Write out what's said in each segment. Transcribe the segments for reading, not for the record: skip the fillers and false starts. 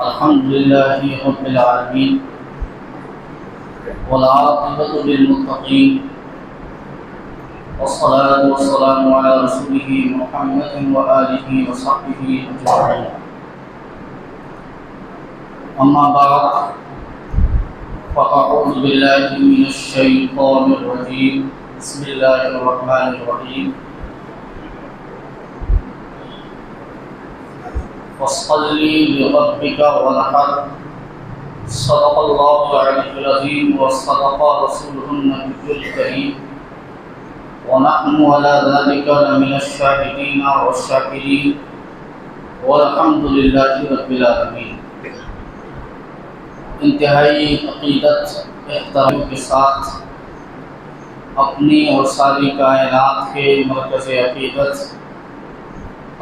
الحمد لله رب العالمين والعاقبة للمتقين والصلاة والسلام على رسوله محمد وآله وصحبه أجمعين. أما بعد فأعوذ بالله من الشيطان الرجيم. بسم الله الرحمن الرحيم. فصل لربك وانحر. صدق الله العلي العظيم وصدق رسوله النبي الكريم ونحن على ذلك لمن الشاهدين والشاكرين والحمد لله رب العالمين. انتہائی عقیدت احترام کے ساتھ اپنی اور ساری کائنات کے مرکز عقیدت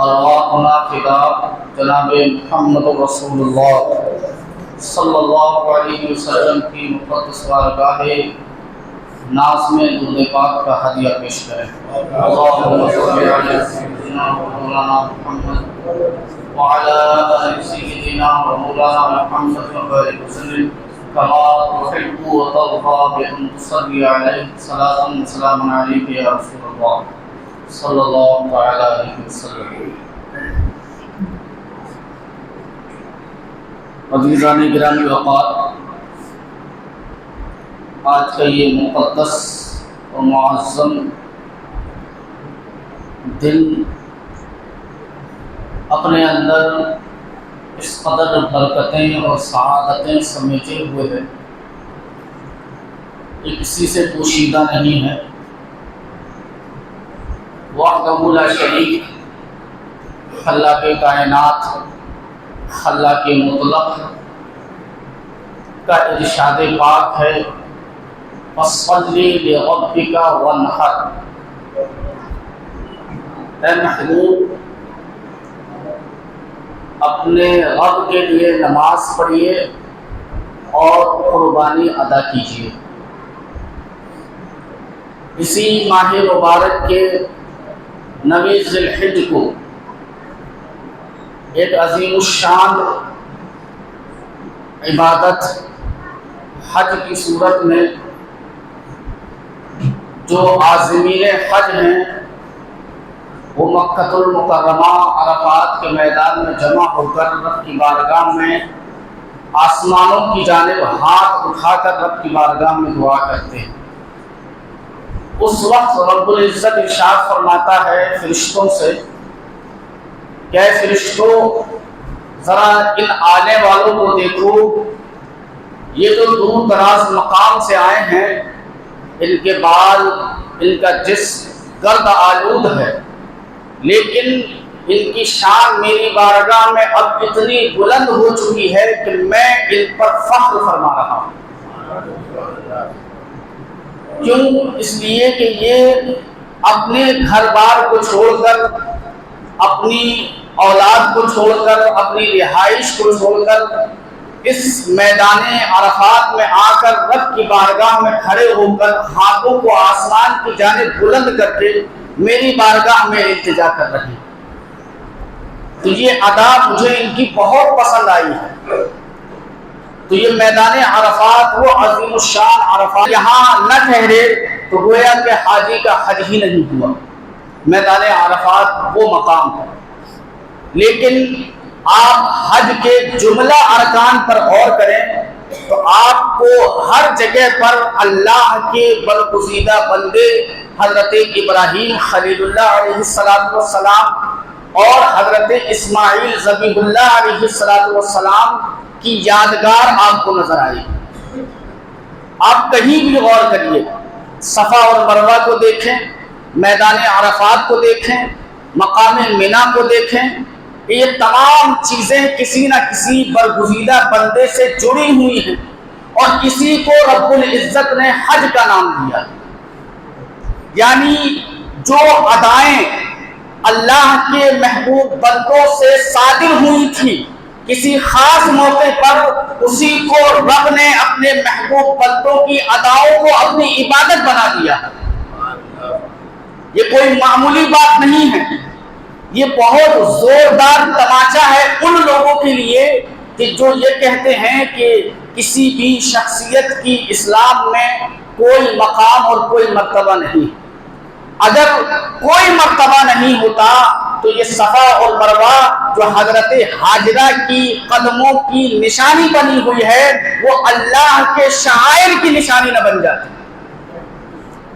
ارواحنا خطاب جناب محمد رسول اللہ صلی اللہ علیہ وسلم کی مقدس بارگاہ ناز میں درود پاک کا ہدیہ پیش کریں. اللہم صلی علی سیدنا و مولانا محمد وعلی آل سیدنا و مولانا محمد وبارک وسلم کما تحب وترضى بأن تصلي عليه صلاة وسلام عليك يا رسول الله صلی اللہ علیہ وسلم. عزیزان گرامی اوقات، آج کا یہ مقدس اور معظم دن اپنے اندر اس قدر برکتیں اور سعادتیں سمیٹے ہوئے ہیں، یہ کسی سے پوشیدہ نہیں ہے. وحدہ لا شریک، خلاق کائنات، خلاق مطلق کا ارشاد پاک ہے فصلی لربک وانحر. اے محبوب، اپنے رب کے لیے نماز پڑھیے اور قربانی ادا کیجیے. اسی ماہ مبارک کے 9 ذی الحج کو ایک عظیم الشان عبادت حج کی صورت میں جو عازمین حج ہیں وہ مکۃ المکرمہ عرفات کے میدان میں جمع ہو کر رب کی بارگاہ میں آسمانوں کی جانب ہاتھ اٹھا کر رب کی بارگاہ میں دعا کرتے ہیں. اس وقت رب العزت ارشاد فرماتا ہے فرشتوں سے کہ اے فرشتوں، ذرا ان آنے والوں کو دیکھو، یہ تو دور دراز مقام سے آئے ہیں، ان کے بال، ان کا جسم گرد آلود ہے، لیکن ان کی شان میری بارگاہ میں اب اتنی بلند ہو چکی ہے کہ میں ان پر فخر فرما رہا ہوں. کیوں؟ اس لیے کہ یہ اپنے گھر بار کو چھوڑ کر، اپنی اولاد کو چھوڑ کر، اپنی رہائش کو چھوڑ کر اس میدان عرفات میں آ کر رب کی بارگاہ میں کھڑے ہو کر ہاتھوں کو آسمان کی جانب بلند کر کے میری بارگاہ میں التجا کر رہے ہیں. تو یہ ادا مجھے ان کی بہت پسند آئی ہے. تو یہ میدان عرفات، وہ عظیم الشان عرفات، یہاں نہ ٹھہرے تو گویا کہ حاجی کا حج ہی نہیں ہوا. میدان عرفات وہ مقام ہے. لیکن آپ حج کے جملہ ارکان پر غور کریں تو آپ کو ہر جگہ پر اللہ کے برگزیدہ بندے حضرت ابراہیم خلیل اللہ علیہ السلام اور حضرت اسماعیل ذبیح اللہ علیہ السلام کی یادگار آپ کو نظر آئی. آپ کہیں بھی غور کریے، صفا اور مروہ کو دیکھیں، میدان عرفات کو دیکھیں، مقام منی کو دیکھیں، یہ تمام چیزیں کسی نہ کسی برگزیدہ بندے سے جڑی ہوئی ہیں اور کسی کو رب العزت نے حج کا نام دیا. یعنی جو ادائیں اللہ کے محبوب بندوں سے صادر ہوئی تھی کسی خاص موقع پر، اسی کو رب نے اپنے محبوب بندوں کی اداؤں کو اپنی عبادت بنا دیا. یہ کوئی معمولی بات نہیں ہے، یہ بہت زوردار تماچا ہے ان لوگوں کے لیے کہ جو یہ کہتے ہیں کہ کسی بھی شخصیت کی اسلام میں کوئی مقام اور کوئی مرتبہ نہیں. اگر کوئی مرتبہ نہیں ہوتا تو یہ صفا اور مروہ جو حضرت حاجرہ کی قدموں کی نشانی بنی ہوئی ہے وہ اللہ کے شعائر کی نشانی نہ بن جاتی.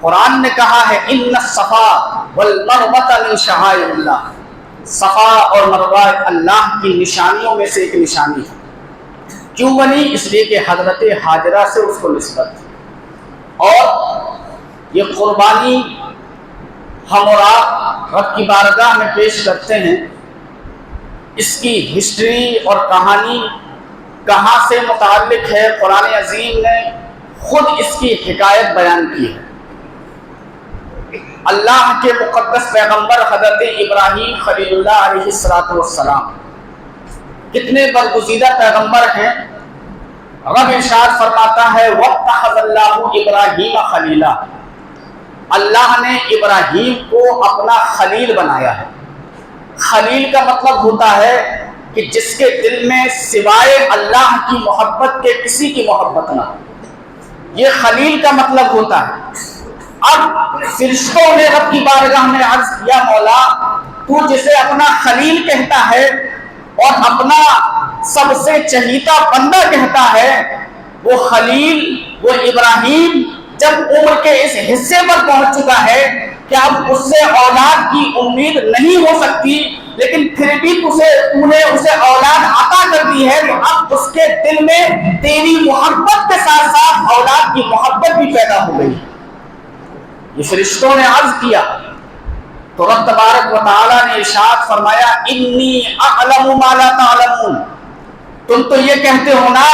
قرآن نے کہا ہے ان الصفا والمروہ من شعائر اللہ. صفا اور مروہ اللہ کی نشانیوں میں سے ایک نشانی ہے. کیوں بنی؟ اس لیے کہ حضرت حاجرہ سے اس کو نسبت تھی. اور یہ قربانی ہم اور آپ رب کی بارگاہ میں پیش کرتے ہیں. اس کی ہسٹری اور کہانی کہاں سے متعلق ہے؟ قرآن عظیم نے خود اس کی حکایت بیان کی ہے. اللہ کے مقدس پیغمبر حضرت ابراہیم خلیل اللہ علیہ السلام کتنے برگزیدہ پیغمبر ہیں. رب ارشاد فرماتا ہے وَاتَّخَذَ اللَّهُ إِبْرَاهِيمَ خَلِيلًا. اللہ نے ابراہیم کو اپنا خلیل بنایا ہے. خلیل کا مطلب ہوتا ہے کہ جس کے دل میں سوائے اللہ کی محبت کے کسی کی محبت نہ ہو. یہ خلیل کا مطلب ہوتا ہے. اب فرشتوں نے رب کی بارگاہ میں عرض کیا مولا تو جسے اپنا خلیل کہتا ہے اور اپنا سب سے چہیتا بندہ کہتا ہے وہ خلیل وہ ابراہیم جب عمر کے اس حصے پر پہنچ چکا ہے کہ اب اس سے اولاد کی امید نہیں ہو سکتی لیکن پھر بھی تو نے اسے اولاد عطا کر دی ہے تو اب اس کے دل میں تیری محبت کے ساتھ ساتھ اولاد کی محبت بھی پیدا ہو گئی. یہ فرشتوں نے عرض کیا تو رب تبارک و تعالی نے ارشاد فرمایا انی اعلم ما لا تعلمون. تم تو یہ کہتے ہو نا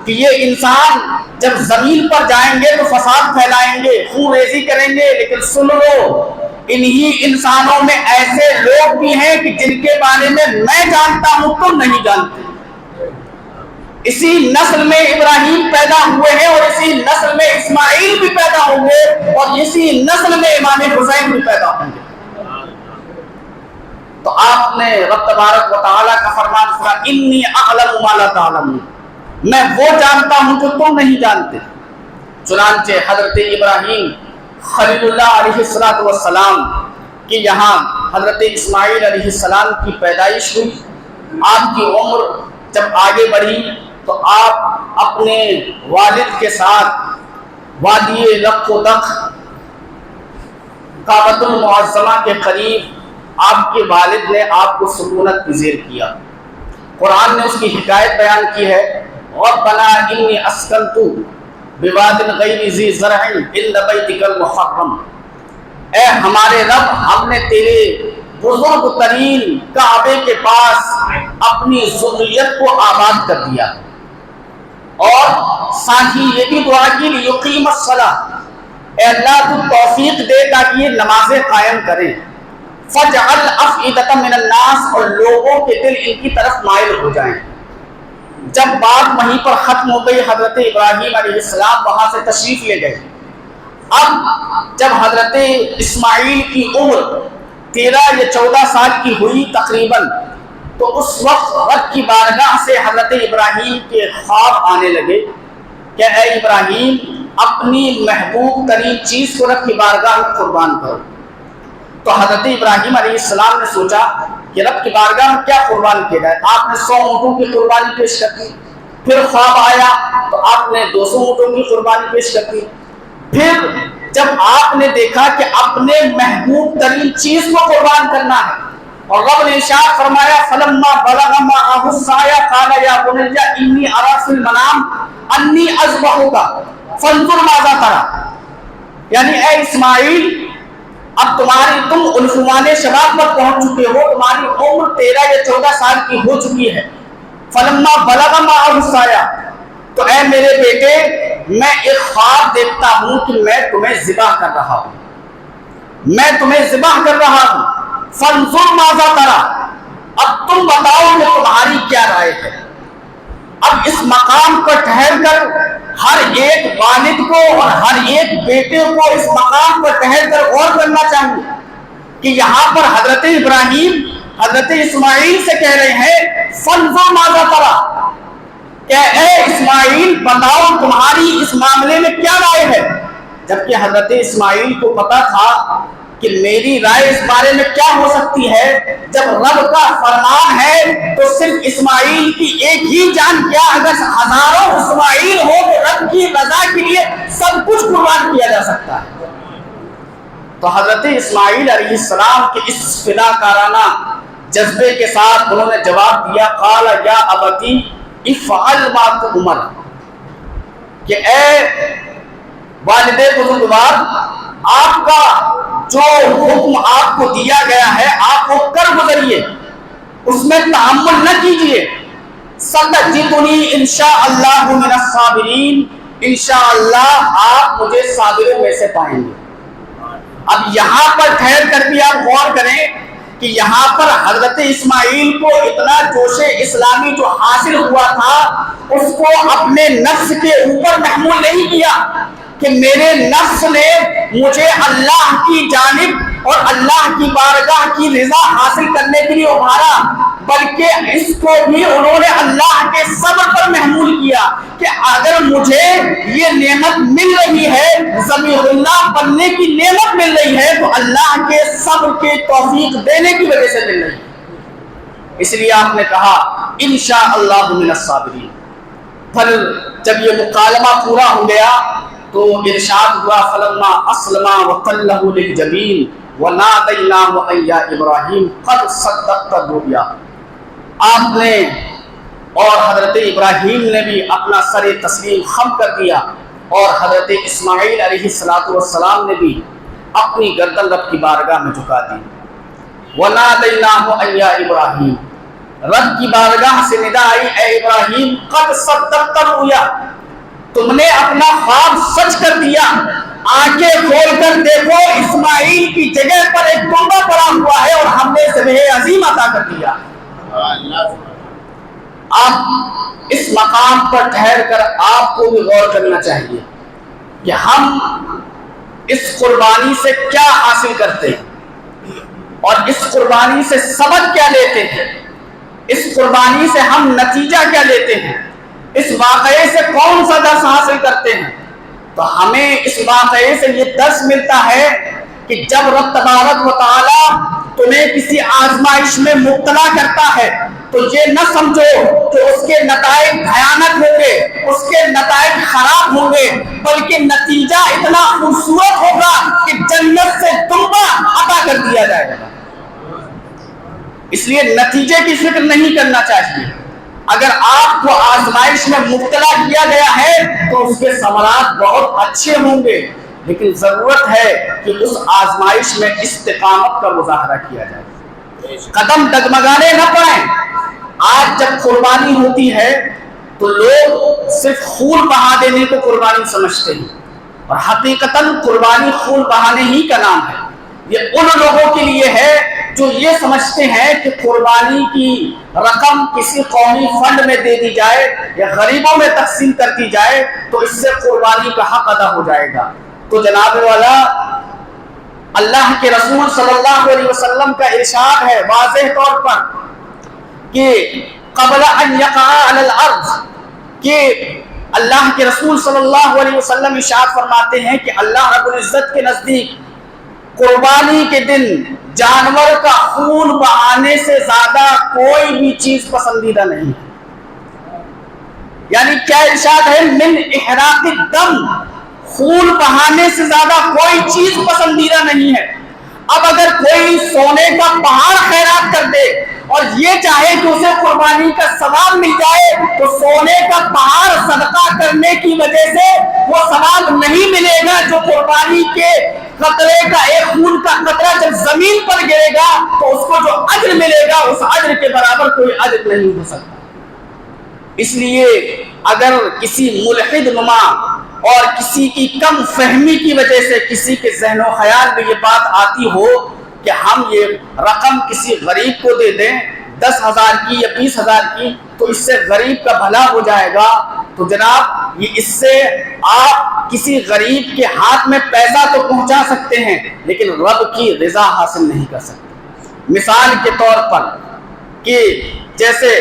کہ یہ انسان جب زمین پر جائیں گے تو فساد پھیلائیں گے خون ریزی کریں گے لیکن سن لو انہی انسانوں میں ایسے لوگ بھی ہیں کہ جن کے بارے میں جانتا ہوں تم نہیں جانتے. اسی نسل میں ابراہیم پیدا ہوئے ہیں اور اسی نسل میں اسماعیل بھی پیدا ہوں گے اور اسی نسل میں امام حسین بھی پیدا ہوں گے. تو آپ نے رب تبارک و تعالیٰ کا فرمان سنا انی اعلم ما لا تعلمون. میں وہ جانتا ہوں جو تم نہیں جانتے. چنانچہ حضرت ابراہیم خلیل اللہ علیہ السلام کی یہاں حضرت اسماعیل علیہ السلام کی پیدائش ہوئی. آپ کی عمر جب آگے بڑھی تو آپ اپنے والد کے ساتھ وادی لق و دق کعبۃ المعظمہ کے قریب آپ کے والد نے آپ کو سکونت پذیر کیا. قرآن نے اس کی حکایت بیان کی ہے ربنا انی اسکنت بواد غیر ذی زرع عند بیتک المحرم. اے ہمارے رب ہم نے تیرے بزرگ ترین کعبے کے پاس اپنی ذریت کو آباد کر دیا. اور ساتھ ہی یہ بھی دعا کی لیقیم الصلاۃ اے اللہ تو توفیق دے تاکہ یہ نمازیں قائم کریں. فجعل افئدۃ من الناس اور لوگوں کے دل ان کی طرف مائل ہو جائیں. جب بات وہیں پر ختم ہو گئی حضرت ابراہیم علیہ السلام وہاں سے تشریف لے گئے. اب جب حضرت اسماعیل کی عمر 13 یا 14 سال کی ہوئی تقریباً تو اس وقت رب کی بارگاہ سے حضرت ابراہیم کے خواب آنے لگے کہ اے ابراہیم اپنی محبوب ترین چیز کو رب کی بارگاہ میں قربان کرو. تو حضرت ابراہیم علیہ السلام نے سوچا کہ رب کی بارگاہ میں کیا قربان کیا جائے. آپ نے 100 اونٹوں کی قربانی پیش کر دی. پھر خواب آیا تو آپ نے 200 اونٹوں کی قربانی پیش کر دی. پھر جب آپ نے دیکھا کہ اپنے محبوب ترین چیز کو قربان کرنا ہے اور رب نے ارشاد فرمایا فلما بلغ معه السعي قال يا بني اني ارى في المنام انی اذبحک فانظر ماذا ترى. یعنی اے اسماعیل اب تم عنفوان شباب پر پہنچ چکے ہو. تمہاری عمر 13 یا 14 سال کی ہو چکی ہے. فلما بلغ معه السعي تو اے میرے بیٹے میں ایک خواب دیکھتا ہوں کہ میں تمہیں ذبح کر رہا ہوں. میں تمہیں ذبح کر رہا ہوں. فانظر ماذا ترى اب تم بتاؤ کہ تمہاری کیا رائے ہے. اب اس مقام پر ٹھہر کر ہر ایک والد کو اور ہر ایک بیٹے کو اس مقام پر ٹھہر کر غور کرنا چاہیے کہ یہاں پر حضرت ابراہیم حضرت اسماعیل سے کہہ رہے ہیں فانظر ماذا ترى کہ اے اسماعیل بتاؤ تمہاری اس معاملے میں کیا رائے ہے، جبکہ حضرت اسماعیل کو پتا تھا کہ میری رائے اس بارے میں کیا ہو سکتی ہے، جب رب کا فرمان ہے تو صرف اسماعیل کی ایک ہی جان کیا، اگر ہزاروں اسماعیل ہو تو رب کی رضا کے لیے سب کچھ قربان کیا جا سکتا ہے۔ تو حضرت اسماعیل علیہ السلام کے اس فداکارانہ جذبے کے ساتھ انہوں نے جواب دیا، قال یا ابتی افعل ما تؤمر، کہ اے والد بزرگوار آپ کا جو حکم آپ کو دیا گیا ہے آپ وہ کر گزریے، اس میں تحمل نہ کیجیے، ستجدنی انشاءاللہ من الصابرین، انشاءاللہ آپ مجھے صابروں میں سے پائیں گے۔ اب یہاں پر ٹھہر کر بھی آپ غور کریں کہ یہاں پر حضرت اسماعیل کو اتنا جوش اسلامی جو حاصل ہوا تھا اس کو اپنے نفس کے اوپر محمول نہیں کیا کہ میرے نفس نے مجھے اللہ کی جانب اور اللہ کی بارگاہ کی رضا حاصل کرنے کے لیے ابھارا، بلکہ اس کو بھی انہوں نے اللہ کے صبر پر محمول کیا کہ اگر مجھے یہ نعمت مل رہی ہے، ذبیح اللہ بننے کی نعمت مل رہی ہے، تو اللہ کے صبر کے توفیق دینے کی وجہ سے مل رہی ہے۔ اس لیے آپ نے کہا انشاءاللہ من الصابرین۔ پھر جب یہ مکالمہ پورا ہو گیا تو ارشاد ہوا فلما اسلما وتلہ للجبین ونادیناہ ان یا ابراہیم قد صدقت الرؤیا۔ آپ نے اور حضرت ابراہیم نے بھی اپنا سر تسلیم خم کر دیا، اور حضرت اسماعیل علیہ السلام نے بھی اپنی گردن رب کی بارگاہ میں جھکا دی۔ وَنَادَيْنَاهُ أَن يَا إِبْرَاهِيمُ، رب کی بارگاہ سے ندا آئی، اے ابراہیم قد صدقت الرؤیا، تم نے اپنا خواب سچ کر دیا، آنکھیں کھول کر دیکھو اسماعیل کی جگہ پر ایک کنبہ پڑا ہوا ہے اور ہم نے ذبح عظیم عطا کر دیا۔ اب اس مقام پر ٹھہر کر آپ کو بھی غور کرنا چاہیے کہ ہم اس قربانی سے کیا حاصل کرتے ہیں اور اس قربانی سے سبق کیا لیتے ہیں، اس قربانی سے ہم نتیجہ کیا لیتے ہیں، اس واقعے سے کون سا درس حاصل کرتے ہیں۔ تو ہمیں اس واقعے سے یہ درس ملتا ہے کہ جب رب تبارک و تعالی تمہیں کسی آزمائش میں مبتلا کرتا ہے تو یہ نہ سمجھو کہ اس کے نتائج بھیانک ہوں گے، اس کے نتائج خراب ہوں گے، بلکہ نتیجہ اتنا خوبصورت ہوگا کہ جنت سے تمغہ عطا کر دیا جائے گا۔ اس لیے نتیجے کی فکر نہیں کرنا چاہیے۔ اگر آپ کو آزمائش میں مبتلا کیا گیا ہے تو اس کے ثمرات بہت اچھے ہوں گے، لیکن ضرورت ہے کہ اس آزمائش میں استقامت کا مظاہرہ کیا جائے، قدم ڈگمگانے نہ پائیں۔ آج جب قربانی ہوتی ہے تو لوگ صرف خون بہا دینے کو قربانی سمجھتے ہیں، اور حقیقتاً قربانی خون بہانے ہی کا نام ہے۔ یہ ان لوگوں کے لیے ہے جو یہ سمجھتے ہیں کہ قربانی کی رقم کسی قومی فنڈ میں دے دی جائے یا غریبوں میں تقسیم کر دی جائے تو اس سے قربانی کا حق ادا ہو جائے گا۔ تو جناب والا اللہ کے رسول صلی اللہ علیہ وسلم کا ارشاد ہے واضح طور پر کہ قبل ان یقع علی الارض، کہ اللہ کے رسول صلی اللہ علیہ وسلم ارشاد فرماتے ہیں کہ اللہ رب العزت کے نزدیک قربانی کے دن جانور کا خون بہانے سے زیادہ کوئی بھی چیز پسندیدہ نہیں ہے۔ یعنی کیا ارشاد ہے، من احراق الدم، خون بہانے سے زیادہ کوئی چیز پسندیدہ نہیں ہے۔ اب اگر کوئی سونے کا پہاڑ خیرات کر دے اور یہ چاہے کہ اسے قربانی کا ثواب مل جائے تو سونے کا پہاڑ صدقہ کرنے کی وجہ سے وہ ثواب نہیں ملے گا جو قربانی کے قطرے کا ایک خون کا قطرہ جب زمین پر گرے گا تو اس کو جو اجر ملے گا اس اجر کے برابر کوئی اجر نہیں ہو سکتا۔ اس لیے اگر کسی ملحد نما اور کسی کی کم فہمی کی وجہ سے کسی کے ذہن و خیال میں یہ بات آتی ہو کہ ہم یہ رقم کسی غریب کو دے دیں 10,000 کی یا 20,000 کی تو اس سے غریب کا بھلا ہو جائے گا، تو جناب یہ اس سے آپ کسی غریب کے ہاتھ میں پیسہ تو پہنچا سکتے ہیں لیکن رب کی رضا حاصل نہیں کر سکتے۔ مثال کے طور پر کہ جیسے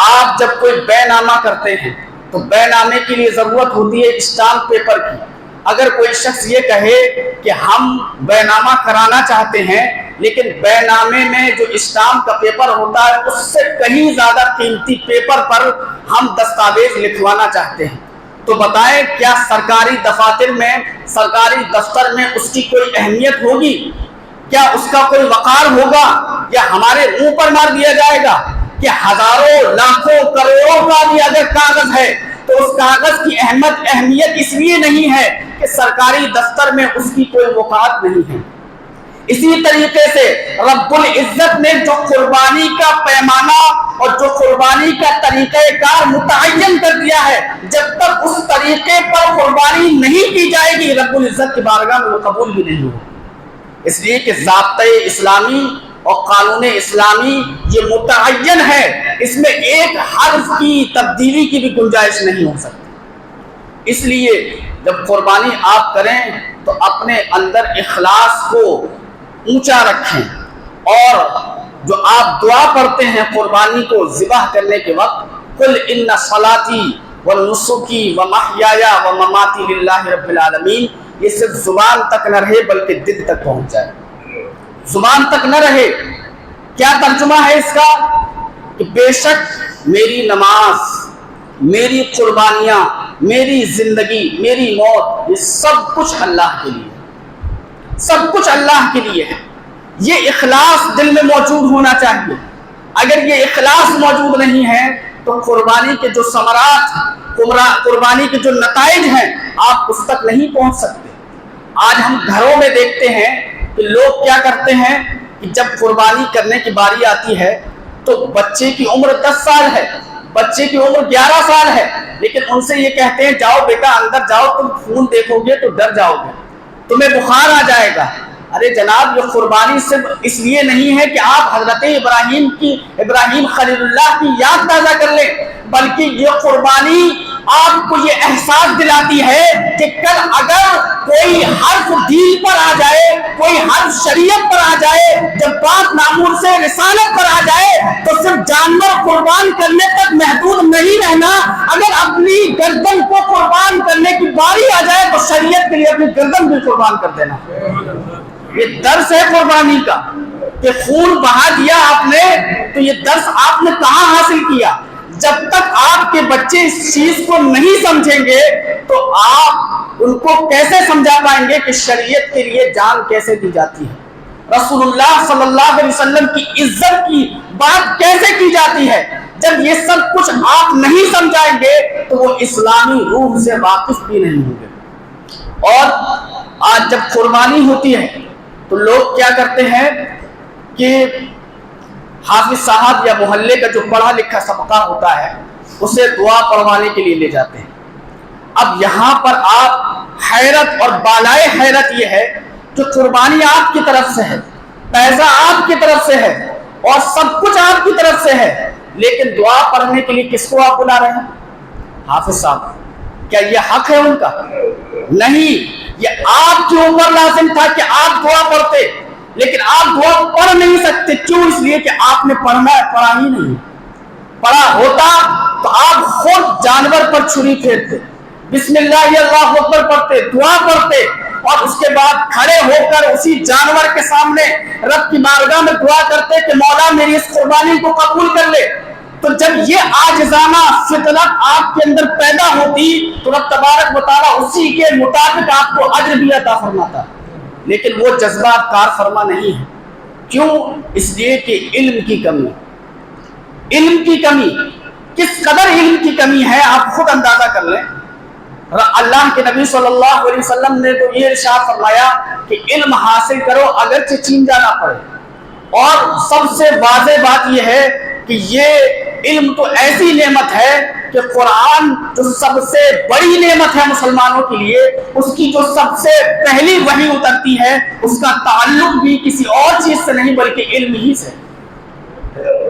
آپ جب کوئی بے نامہ کرتے ہیں تو بے نامے کے لیے ضرورت ہوتی ہے اسٹامپ پیپر کی۔ اگر کوئی شخص یہ کہے کہ ہم بے نامہ کرانا چاہتے ہیں لیکن بے نامے میں جو اسٹامپ کا پیپر ہوتا ہے اس سے کہیں زیادہ قیمتی پیپر پر ہم دستاویز لکھوانا چاہتے ہیں، تو بتائیں کیا سرکاری دفاتر میں، سرکاری دفتر میں اس کی کوئی اہمیت ہوگی؟ کیا اس کا کوئی وقار ہوگا؟ یا ہمارے منہ پر مار دیا جائے گا کہ ہزاروں لاکھوں کروڑوں کا بھی اگر کاغذ ہے تو اس کاغذ کی اہمیت اس لیے نہیں ہے کہ سرکاری دفتر میں اس کی کوئی وقار نہیں ہے۔ اسی طریقے سے رب العزت نے جو قربانی کا پیمانہ اور جو قربانی کا طریقہ کار متعین کر دیا ہے، جب تک اس طریقے پر قربانی نہیں کی جائے گی رب العزت کی بارگاہ میں وہ قبول بھی نہیں ہوگا۔ اس لیے کہ ضابطۂ اسلامی اور قانون اسلامی یہ متعین ہے، اس میں ایک حرف کی تبدیلی کی بھی گنجائش نہیں ہو سکتی۔ اس لیے جب قربانی آپ کریں تو اپنے اندر اخلاص کو اونچا رکھیں، اور جو آپ دعا پڑھتے ہیں قربانی کو ذبح کرنے کے وقت، قل ان صلاتی ونسکی ومحیای ومماتی للہ رب العالمین، یہ صرف زبان تک نہ رہے بلکہ دل تک پہنچ جائے۔ زبان تک نہ رہے، کیا ترجمہ ہے اس کا؟ کہ بے شک میری نماز، میری قربانیاں، میری زندگی، میری موت، یہ سب کچھ اللہ کے لیے، سب کچھ اللہ کے لیے ہے۔ یہ اخلاص دل میں موجود ہونا چاہیے۔ اگر یہ اخلاص موجود نہیں ہے تو قربانی کے جو ثمرات، قربانی کے جو نتائج ہیں آپ اس تک نہیں پہنچ سکتے۔ آج ہم گھروں میں دیکھتے ہیں کہ لوگ کیا کرتے ہیں کہ جب قربانی کرنے کی باری آتی ہے تو بچے کی عمر 10 سال ہے، بچے کی عمر 11 سال ہے، لیکن ان سے یہ کہتے ہیں جاؤ بیٹا اندر جاؤ، تم خون دیکھو گے تو ڈر جاؤ گے، تمہیں بخار آ جائے گا۔ ارے جناب، یہ قربانی صرف اس لیے نہیں ہے کہ آپ حضرت ابراہیم خلیل اللہ کی یاد تازہ کر لیں، بلکہ یہ قربانی آپ کو یہ احساس دلاتی ہے کہ کل اگر کوئی حرف دین پر آ جائے، کوئی حرف شریعت پر آ جائے، جب بات معمول سے رسالت پر آ جائے تو صرف جانور قربان کرنے تک محدود نہیں رہنا، اگر اپنی گردن کو قربان کرنے کی باری آ جائے تو شریعت کے لیے اپنی گردن بھی قربان کر دینا۔ یہ درس ہے قربانی کا کہ خون بہا دیا آپ نے، تو یہ درس آپ نے کہاں حاصل کیا؟ جب تک آپ کے بچے اس چیز کو نہیں سمجھیں گے تو آپ ان کو کیسے سمجھا پائیں گے کہ شریعت کے لیے جان کیسے دی جاتی ہے، رسول اللہ صلی اللہ علیہ وسلم کی عزت کی بات کیسے کی جاتی ہے؟ جب یہ سب کچھ آپ نہیں سمجھائیں گے تو وہ اسلامی روح سے واقف بھی نہیں ہوں گے۔ اور آج جب قربانی ہوتی ہے تو لوگ کیا کرتے ہیں کہ حافظ صاحب یا محلے کا جو پڑھا لکھا طبقہ ہوتا ہے اسے دعا پڑھوانے کے لیے لے جاتے ہیں۔ اب یہاں پر آپ حیرت اور بالائے حیرت یہ ہے کہ قربانی آپ کی طرف سے ہے، پیسہ آپ کی طرف سے ہے اور سب کچھ آپ کی طرف سے ہے، لیکن دعا پڑھنے کے لیے کس کو آپ بلا رہے ہیں؟ حافظ صاحب۔ کیا یہ حق ہے ان کا؟ نہیں، یہ آپ کے اوپر لازم تھا کہ آپ دعا پڑھتے، لیکن آپ دعا پڑھ نہیں سکتے۔ کیوں؟ اس لیے کہ آپ نے پڑھا ہی نہیں۔ پڑھا ہوتا تو آپ خود جانور پر چھری پھیرتے، بسم اللہ اللہ اکبر پڑھتے، دعا پڑھتے، اور اس کے بعد کھڑے ہو کر اسی جانور کے سامنے رب کی بارگاہ میں دعا کرتے کہ مولا میری اس قربانی کو قبول کر لے۔ تو جب یہ عاجزانہ فطرت آپ کے اندر پیدا ہوتی تو رب تبارک و تعالیٰ اسی کے مطابق آپ کو اجر بھی عطا فرماتا، لیکن وہ جذبہ کار فرما نہیں ہے۔ کیوں؟ اس لیے کہ علم کی کمی۔ علم کی کمی، کس قدر علم کی کمی ہے آپ خود اندازہ کر لیں۔ اللہ کے نبی صلی اللہ علیہ وسلم نے تو یہ ارشاد فرمایا کہ علم حاصل کرو اگرچہ چین جانا پڑے، اور سب سے واضح بات یہ ہے کہ یہ علم تو ایسی نعمت ہے کہ قرآن جو سب سے بڑی نعمت ہے مسلمانوں کے لیے، اس کی جو سب سے پہلی وحی اترتی ہے اس کا تعلق بھی کسی اور چیز سے نہیں بلکہ علم ہی سے۔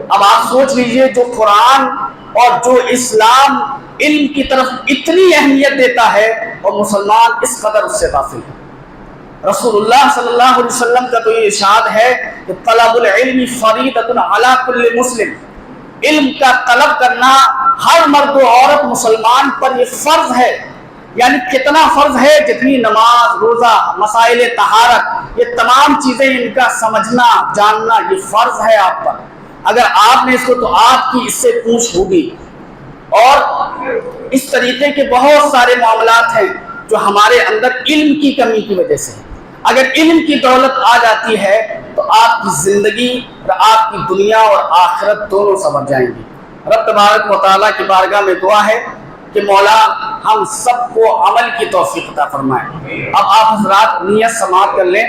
اب آپ سوچ لیجئے، جو قرآن اور جو اسلام علم کی طرف اتنی اہمیت دیتا ہے اور مسلمان اس قدر اس سے غافل ہے۔ رسول اللہ صلی اللہ علیہ وسلم کا تو یہ ارشاد ہے کہ طلب العلم فریضۃ علی کل مسلم، علم کا طلب کرنا ہر مرد و عورت مسلمان پر یہ فرض ہے. یعنی کتنا فرض ہے؟ جتنی نماز، روزہ، مسائل طہارت، یہ تمام چیزیں ان کا سمجھنا جاننا یہ فرض ہے آپ پر. اگر آپ نے اس کو تو آپ کی اس سے پوچھ ہوگی. اور اس طریقے کے بہت سارے معاملات ہیں جو ہمارے اندر علم کی کمی کی وجہ سے. اگر علم کی دولت آ جاتی ہے تو آپ کی زندگی اور آپ کی دنیا اور آخرت دونوں سنور جائیں گی. رب تبارک و تعالیٰ کی بارگاہ میں دعا ہے کہ مولا ہم سب کو عمل کی توفیق عطا فرمائے. اب آپ حضرات نیت سماعت کر لیں.